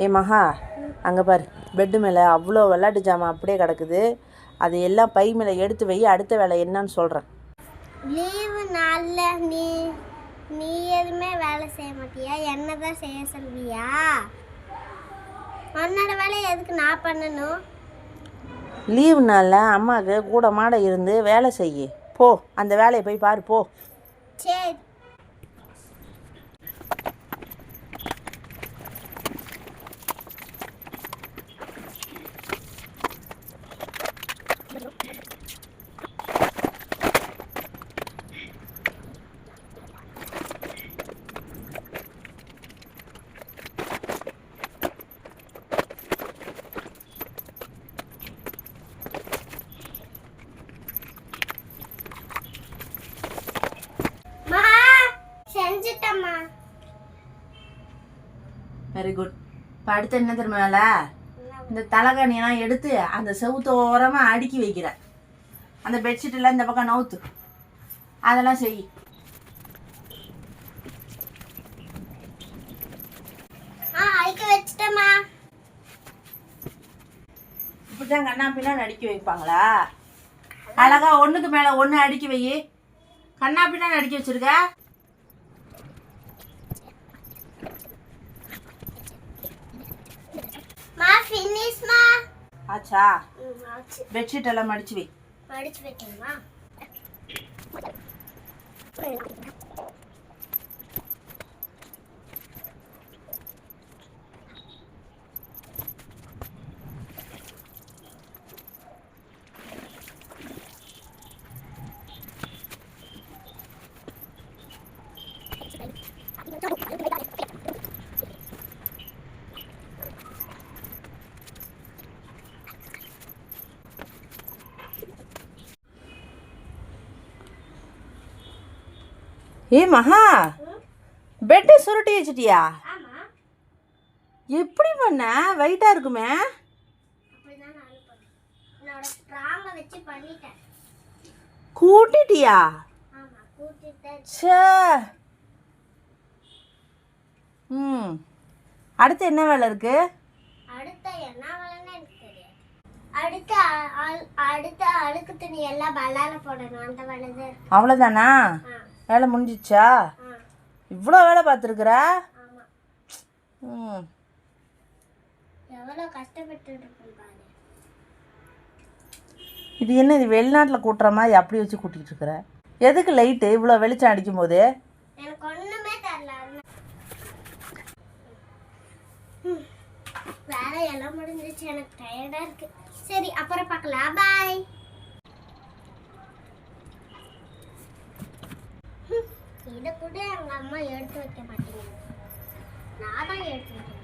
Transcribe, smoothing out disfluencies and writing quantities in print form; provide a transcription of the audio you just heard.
ஏ மகா, அங்கே பாரு, பெட்டு மேலே அவ்வளோ விளையாட்டு ஜாமான் அப்படியே கிடக்குது. அது எல்லாம் பை மேலே எடுத்து வை. அடுத்த வேலை என்னன்னு சொல்கிறேன். லீவு நாளில் நீ எதுவுமே வேலை செய்ய மாட்டியா? என்ன தான் செய்ய சொல்வியா? உன்னோட வேலையை எதுக்கு நான் பண்ணணும்? லீவு நாளில் அம்மாவுக்கு கூட மாட இருந்து வேலை செய்யு. போ, அந்த வேலையை போய் பாரு, போ. சரி. செஞ்சுட்டம்மா. Very good. இப்போ அடுத்து என்ன தெரியுமா வேலை? இந்த தலைகாணியெல்லாம் எடுத்து அந்த செவுத்தோரமாக அடுக்கி வைக்கிறேன். அந்த பெட்ஷீட்டெல்லாம் இந்த பக்கம் நவுத்து, அதெல்லாம் செய். அடுக்கி வச்சுட்டம்மா. இப்படிதான் கண்ணா பின்னாடி அடுக்கி வைப்பாங்களா? அழகா ஒன்றுக்கு மேலே ஒன்று அடுக்கி வை. கண்ணா பின்னாடி அடுக்கி வச்சிருக்க. ஆச்சா? பெட்ஷீட் எல்லாம் மடிச்சு வை. மடிச்சு வைக்கணுமா? ஏ மகா, பெட்டை சுருட்டி வச்சிட்டியா? எப்படி பண்ண? வெயிட்டா இருக்குமே. கூட்டிட்டியா? அடுத்து என்ன வேலை இருக்கு? அடுத்த அழுக்கு துணி எல்லாம் பல்லால போடணும். அந்த வேலை அவ்வளோதானா? வேலை முடிஞ்சிச்சா? இவ்வளோ வேலை பார்த்துருக்குற? எவ்வளோ கஷ்டப்பட்டு பாரு. இது என்ன, இது வெளிநாட்டில் கூட்டுற மாதிரி அப்படி வச்சு கூட்டிகிட்டு இருக்கிற? எதுக்கு லைட்டு இவ்வளோ வெளிச்சம் அடிக்கும் போது? எனக்கு ஒன்றுமே தெரியல. வேலை எல்லாம் முடிஞ்சிச்சு. எனக்கு டயர்டாக இருக்கு. சரி, அப்புறம் பார்க்கலாம். பாய். இதை கூட எங்கள் அம்மா எடுத்து வைக்க மாட்டேங்குது. நான் தான் எடுத்து வைக்கிறேன்.